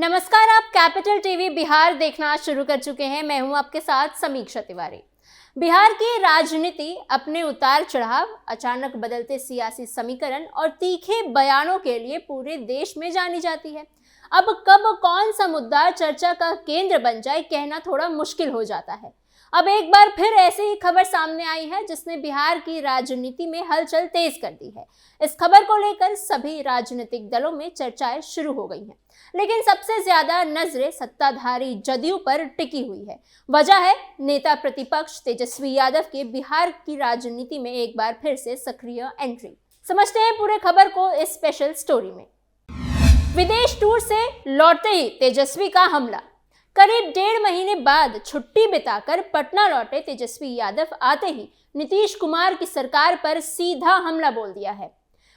नमस्कार, आप capital TV Bihar देखना शुरू कर चुके हैं। मैं हूं आपके साथ समीक्षा तिवारी। बिहार की राजनीति अपने उतार चढ़ाव, अचानक बदलते सियासी समीकरण और तीखे बयानों के लिए पूरे देश में जानी जाती है। अब कब कौन सा मुद्दा चर्चा का केंद्र बन जाए, कहना थोड़ा मुश्किल हो जाता है। अब एक बार फिर ऐसी ही खबर सामने आई है जिसने बिहार की राजनीति में हलचल तेज कर दी है। इस खबर को लेकर सभी राजनीतिक दलों में चर्चाएं शुरू हो गई हैं, लेकिन सबसे ज्यादा नजरें सत्ताधारी जदयू पर टिकी हुई है। वजह है नेता प्रतिपक्ष तेजस्वी यादव के बिहार की राजनीति में एक बार फिर से सक्रिय एंट्री। समझते हैं पूरे खबर को इस स्पेशल स्टोरी में। विदेश टूर से लौटते ही तेजस्वी का हमला। करीब 1.5 महीने बाद छुट्टी बिताकर पटना लौटे तेजस्वी यादव आते ही नीतीश कुमार की सरकार पर सीधा हमला बोल दिया है।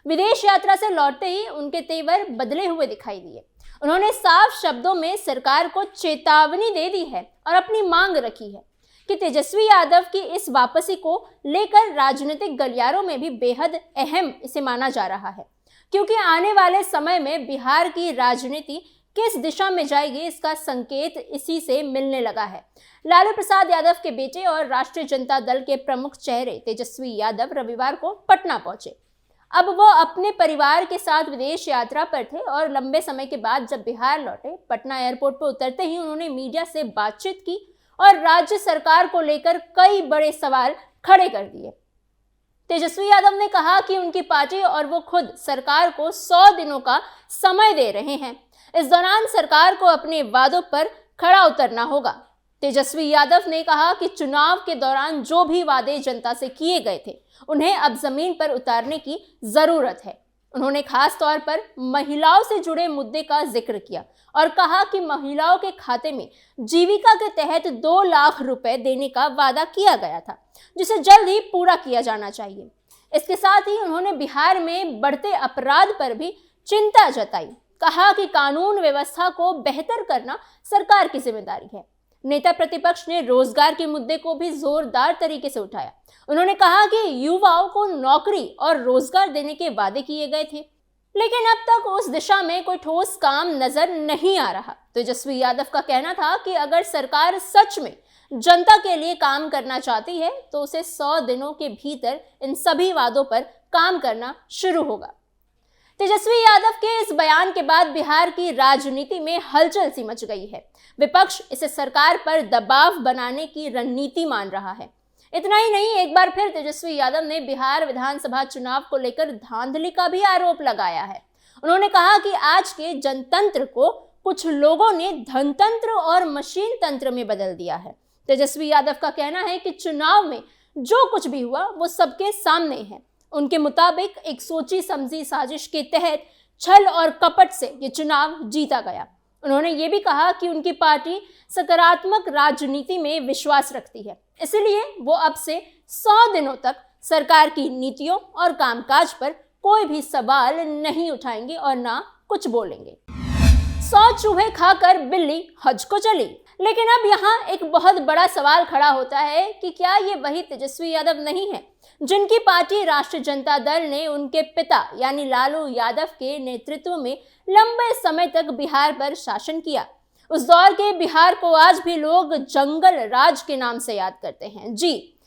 विदेश यात्रा से लौटते ही उनके तेवर बदले हुए दिखाई दिए। उन्होंने साफ शब्दों में सरकार को चेतावनी दे दी है और अपनी मांग रखी है कि तेजस्वी यादव की इस वापसी को लेकर राजनीतिक गलियारों में भी बेहद अहम इसे माना जा रहा है, क्योंकि आने वाले समय में बिहार की राजनीति किस दिशा में जाएगी इसका संकेत इसी से मिलने लगा है। लालू प्रसाद यादव के बेटे और राष्ट्रीय जनता दल के प्रमुख चेहरे तेजस्वी यादव रविवार को पटना पहुंचे। अब वो अपने परिवार के साथ विदेश यात्रा पर थे और लंबे समय के बाद जब बिहार लौटे, पटना एयरपोर्ट पर उतरते ही उन्होंने मीडिया से बातचीत की और राज्य सरकार को लेकर कई बड़े सवाल खड़े कर दिए। तेजस्वी यादव ने कहा कि उनकी पार्टी और वो खुद सरकार को 100 दिनों का समय दे रहे हैं। इस दौरान सरकार को अपने वादों पर खड़ा उतरना होगा। तेजस्वी यादव ने कहा कि चुनाव के दौरान जो भी वादे जनता से किए गए थे उन्हें अब जमीन पर उतारने की जरूरत है। उन्होंने खास तौर पर महिलाओं से जुड़े मुद्दे का जिक्र किया और कहा कि महिलाओं के खाते में जीविका के तहत 2 लाख रुपए देने का वादा किया गया था, जिसे जल्द ही पूरा किया जाना चाहिए। इसके साथ ही उन्होंने बिहार में बढ़ते अपराध पर भी चिंता जताई। कहा कि कानून व्यवस्था को बेहतर करना सरकार की जिम्मेदारी है। नेता प्रतिपक्ष ने रोजगार के मुद्दे को भी जोरदार तरीके से उठाया। उन्होंने कहा कि युवाओं को नौकरी और रोजगार देने के वादे किए गए थे, लेकिन अब तक उस दिशा में कोई ठोस काम नजर नहीं आ रहा। तेजस्वी यादव का कहना था कि अगर सरकार सच में जनता के लिए काम करना चाहती है तो उसे 100 दिनों के भीतर इन सभी वादों पर काम करना शुरू होगा। तेजस्वी यादव के इस बयान के बाद बिहार की राजनीति में हलचल सी मच गई है। विपक्ष इसे सरकार पर दबाव बनाने की रणनीति मान रहा है। इतना ही नहीं, एक बार फिर तेजस्वी यादव ने बिहार विधानसभा चुनाव को लेकर धांधली का भी आरोप लगाया है। उन्होंने कहा कि आज के जनतंत्र को कुछ लोगों ने धनतंत्र और मशीन तंत्र में बदल दिया है। तेजस्वी यादव का कहना है कि चुनाव में जो कुछ भी हुआ वो सबके सामने है। उनके मुताबिक एक सोची समझी साजिश के तहत छल और कपट से ये चुनाव जीता गया। उन्होंने ये भी कहा कि उनकी पार्टी सकारात्मक राजनीति में विश्वास रखती है, इसलिए वो अब से 100 दिनों तक सरकार की नीतियों और कामकाज पर कोई भी सवाल नहीं उठाएंगे और ना कुछ बोलेंगे। 100 चूहे खाकर बिल्ली हज को चली। लेकिन अब यहाँ एक बहुत बड़ा सवाल खड़ा होता है कि क्या ये वही तेजस्वी यादव नहीं है जिनकी पार्टी राष्ट्रीय जनता दल ने उनके पिता यानी लालू यादव के नेतृत्व में लंबे समय तक बिहार पर शासन किया। उस दौर के बिहार को आज भी लोग जंगल राज के नाम से याद करते हैं। जी,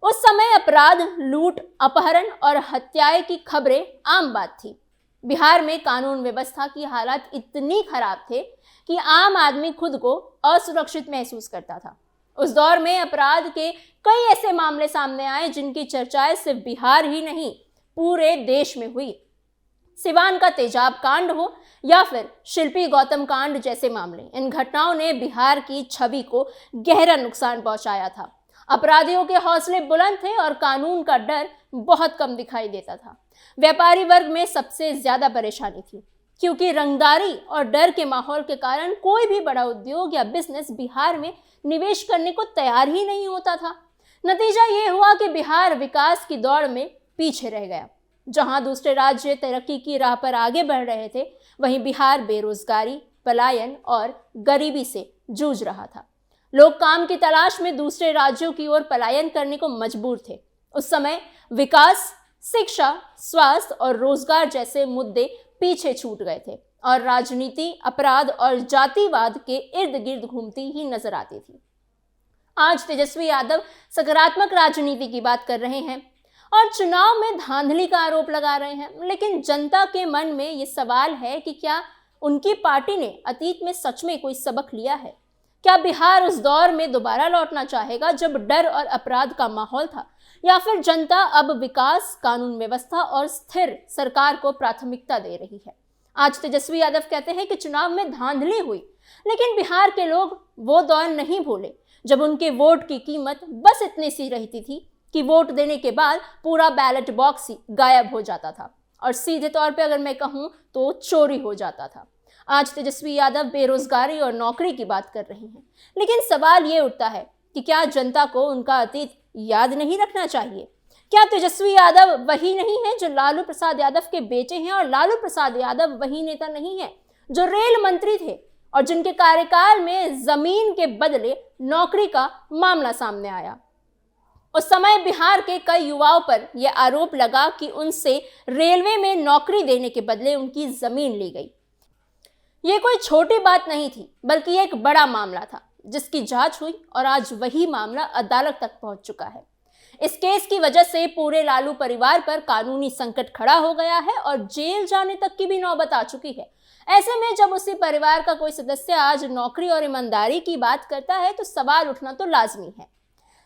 उस समय अपराध, लूट, अपहरण और हत्याएं की खबरें आम बात थी। बिहार में कानून व्यवस्था की हालत इतनी खराब थे कि आम आदमी खुद को असुरक्षित महसूस करता था। उस दौर में अपराध के कई ऐसे मामले सामने आए जिनकी चर्चाएं सिर्फ बिहार ही नहीं पूरे देश में हुई। सिवान का तेजाब कांड हो या फिर शिल्पी गौतम कांड जैसे मामले, इन घटनाओं ने बिहार की छवि को गहरा नुकसान पहुंचाया था। अपराधियों के हौसले बुलंद थे और कानून का डर बहुत कम दिखाई देता था। व्यापारी वर्ग में सबसे ज्यादा परेशानी थी, क्योंकि रंगदारी और डर के माहौल के कारण कोई भी बड़ा उद्योग या बिजनेस बिहार में निवेश करने को तैयार ही नहीं होता था। नतीजा ये हुआ कि बिहार विकास की दौड़ में पीछे रह गया। जहां दूसरे राज्य तरक्की की राह पर आगे बढ़ रहे थे, वहीं बिहार बेरोजगारी, पलायन और गरीबी से जूझ रहा था। लोग काम की तलाश में दूसरे राज्यों की ओर पलायन करने को मजबूर थे। उस समय विकास, शिक्षा, स्वास्थ्य और रोजगार जैसे मुद्दे पीछे छूट गए थे। और राजनीति अपराध और जातिवाद के इर्द गिर्द घूमती ही नजर आती थी। आज तेजस्वी यादव सकारात्मक राजनीति की बात कर रहे हैं और चुनाव में धांधली का आरोप लगा रहे हैं, लेकिन जनता के मन में ये सवाल है कि क्या उनकी पार्टी ने अतीत में सच में कोई सबक लिया है? क्या बिहार उस दौर में दोबारा लौटना चाहेगा जब डर और अपराध का माहौल था, या फिर जनता अब विकास, कानून व्यवस्था और स्थिर सरकार को प्राथमिकता दे रही है? आज तेजस्वी यादव कहते हैं कि चुनाव में धांधली हुई, लेकिन बिहार के लोग वो दौर नहीं भूले जब उनके वोट की कीमत बस इतनी सी रहती थी कि वोट देने के बाद पूरा बैलेट बॉक्स ही गायब हो जाता था और सीधे तौर पे अगर मैं कहूँ तो चोरी हो जाता था। आज तेजस्वी यादव बेरोजगारी और नौकरी की बात कर रहे हैं, लेकिन सवाल ये उठता है कि क्या जनता को उनका अतीत याद नहीं रखना चाहिए? क्या तेजस्वी यादव वही नहीं है जो लालू प्रसाद यादव के बेटे हैं, और लालू प्रसाद यादव वही नेता नहीं है जो रेल मंत्री थे और जिनके कार्यकाल में जमीन के बदले नौकरी का मामला सामने आया? उस समय बिहार के कई युवाओं पर यह आरोप लगा कि उनसे रेलवे में नौकरी देने के बदले उनकी जमीन ली गई। ये कोई छोटी बात नहीं थी, बल्कि एक बड़ा मामला था जिसकी जांच हुई और आज वही मामला अदालत तक पहुंच चुका है। इस केस की वजह से पूरे लालू परिवार पर कानूनी संकट खड़ा हो गया है और जेल जाने तक की भी नौबत आ चुकी है। ऐसे में जब उसी परिवार का कोई सदस्य आज नौकरी और ईमानदारी की बात करता है तो सवाल उठना तो लाजमी है।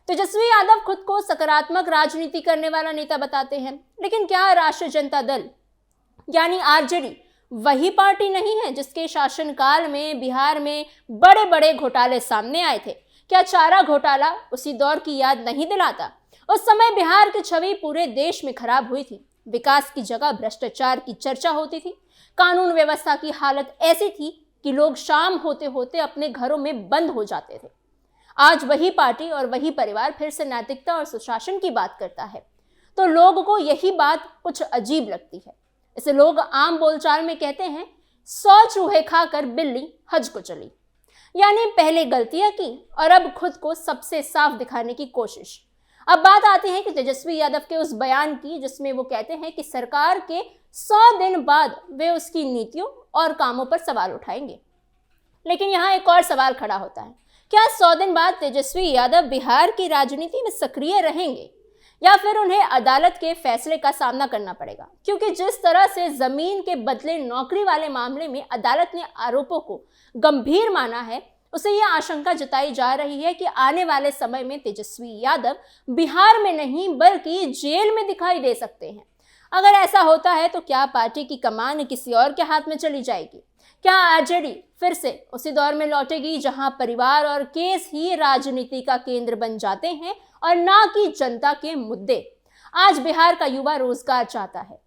तेजस्वी यादव खुद को सकारात्मक राजनीति करने वाला नेता बताते हैं, लेकिन क्या राष्ट्रीय जनता दल यानी आरजेडी वही पार्टी नहीं है जिसके शासनकाल में बिहार में बड़े बड़े घोटाले सामने आए थे? क्या चारा घोटाला उसी दौर की याद नहीं दिलाता? उस समय बिहार की छवि पूरे देश में खराब हुई थी। विकास की जगह भ्रष्टाचार की चर्चा होती थी। कानून व्यवस्था की हालत ऐसी थी कि लोग शाम होते होते अपने घरों में बंद हो जाते थे। आज वही पार्टी और वही परिवार फिर से नैतिकता और सुशासन की बात करता है तो लोगों को यही बात कुछ अजीब लगती है। इसे लोग आम बोलचाल में कहते हैं 100 चूहे खाकर बिल्ली हज को चली, यानी पहले गलतियां की और अब खुद को सबसे साफ दिखाने की कोशिश। अब बात आती है कि तेजस्वी यादव के उस बयान की जिसमें वो कहते हैं कि सरकार के 100 दिन बाद वे उसकी नीतियों और कामों पर सवाल उठाएंगे। लेकिन यहाँ एक और सवाल खड़ा होता है, क्या 100 दिन बाद तेजस्वी यादव बिहार की राजनीति में सक्रिय रहेंगे या फिर उन्हें अदालत के फैसले का सामना करना पड़ेगा? क्योंकि जिस तरह से जमीन के बदले नौकरी वाले मामले में अदालत ने आरोपों को गंभीर माना है, उसे यह आशंका जताई जा रही है कि आने वाले समय में तेजस्वी यादव बिहार में नहीं बल्कि जेल में दिखाई दे सकते हैं। अगर ऐसा होता है तो क्या पार्टी की कमान किसी और के हाथ में चली जाएगी? क्या आरजेडी फिर से उसी दौर में लौटेगी जहां परिवार और केस ही राजनीति का केंद्र बन जाते हैं और ना कि जनता के मुद्दे? आज बिहार का युवा रोजगार चाहता है,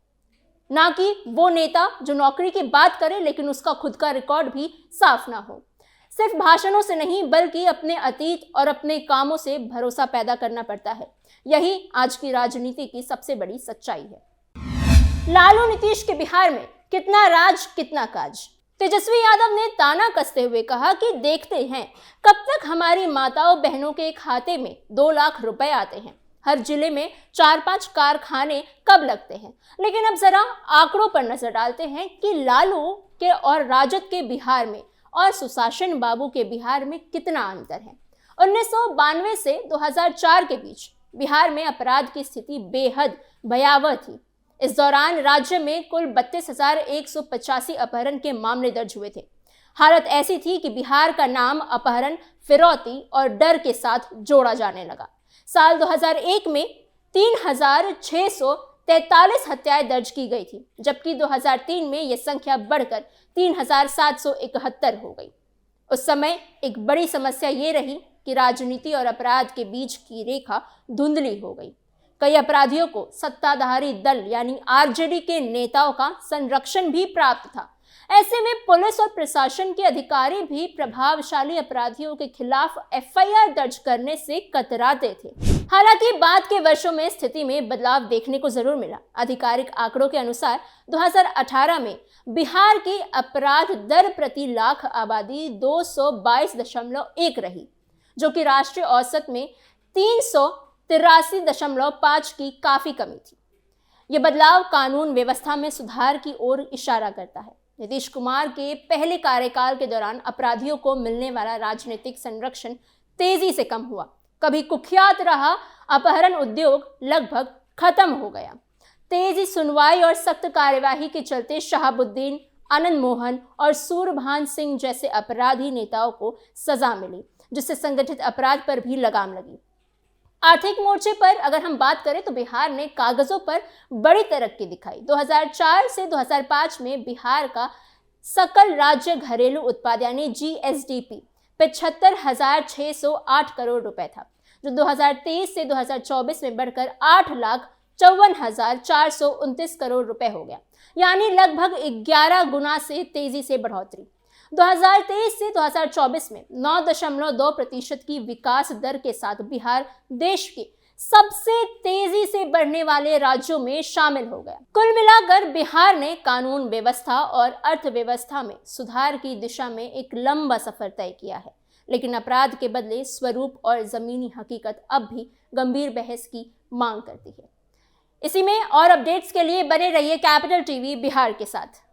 ना कि वो नेता जो नौकरी की बात करे लेकिन उसका खुद का रिकॉर्ड भी साफ ना हो। सिर्फ भाषणों से नहीं बल्कि अपने अतीत और अपने कामों से भरोसा पैदा करना पड़ता है। यही आज की राजनीति की सबसे बड़ी सच्चाई है। लालू नीतीश के बिहार में कितना राज कितना काज। तेजस्वी यादव ने ताना कसते हुए कहा कि देखते हैं कब तक हमारी माताओं बहनों के खाते में 2 लाख रुपए आते हैं। हर जिले में 4-5 कारखाने कब लगते हैं। लेकिन अब जरा आंकड़ों पर नजर डालते हैं कि लालू के और राजद के बिहार में और सुशासन बाबू के बिहार में कितना अंतर है। 1992 से 2004 के बीच बिहार में अपराध की स्थिति बेहद भयावह थी। इस दौरान राज्य में कुल 32,185 अपहरण के मामले दर्ज हुए थे। हालत ऐसी थी कि बिहार का नाम अपहरण, फिरौती और डर के साथ जोड़ा जाने लगा। साल 2001 में 3,643 हत्याएं दर्ज की गई थी, जबकि 2003 में यह संख्या बढ़कर 3,771 हो गई। उस समय एक बड़ी समस्या ये रही कि राजनीति और अपराध के बीच की रेखा धुंधली हो गई। कई अपराधियों को सत्ताधारी दल यानी आरजेडी के नेताओं का संरक्षण भी प्राप्त था। ऐसे में पुलिस और प्रशासन के अधिकारी भी प्रभावशाली अपराधियों के खिलाफ एफआईआर दर्ज करने से कतराते थे। हालांकि बाद के वर्षों में स्थिति में बदलाव देखने को जरूर मिला। आधिकारिक आंकड़ों के अनुसार 2018 में बिहार की अपराध दर प्रति लाख आबादी 222.1 रही, जो कि राष्ट्रीय औसत में 383.5 की काफी कमी थी। यह बदलाव कानून व्यवस्था में सुधार की ओर इशारा करता है। नीतीश कुमार के पहले कार्यकाल के दौरान अपराधियों को मिलने वाला राजनीतिक संरक्षण तेजी से कम हुआ। कभी कुख्यात रहा अपहरण उद्योग लगभग खत्म हो गया। तेजी सुनवाई और सख्त कार्यवाही के चलते शहाबुद्दीन, आनंद मोहन और सूरभान सिंह जैसे अपराधी नेताओं को सजा मिली, जिससे संगठित अपराध पर भी लगाम लगी। आर्थिक मोर्चे पर अगर हम बात करें तो बिहार ने कागजों पर बड़ी तरक्की दिखाई। 2004 से 2005 में बिहार का सकल राज्य घरेलू उत्पाद यानी GSDP 75,608 करोड़ रुपए था, जो 2023 से 2024 में बढ़कर 8,54,429 करोड़ रुपए हो गया, यानी लगभग 11 गुना से तेजी से बढ़ोतरी। 2023 से 2024 में 9.2% की विकास दर के साथ बिहार देश के सबसे तेजी से बढ़ने वाले राज्यों में शामिल हो गया। कुल मिलाकर बिहार ने कानून व्यवस्था और अर्थव्यवस्था में सुधार की दिशा में एक लंबा सफर तय किया है, लेकिन अपराध के बदले स्वरूप और जमीनी हकीकत अब भी गंभीर बहस की मांग करती है। इसी में और अपडेट्स के लिए बने रहिए कैपिटल टीवी बिहार के साथ।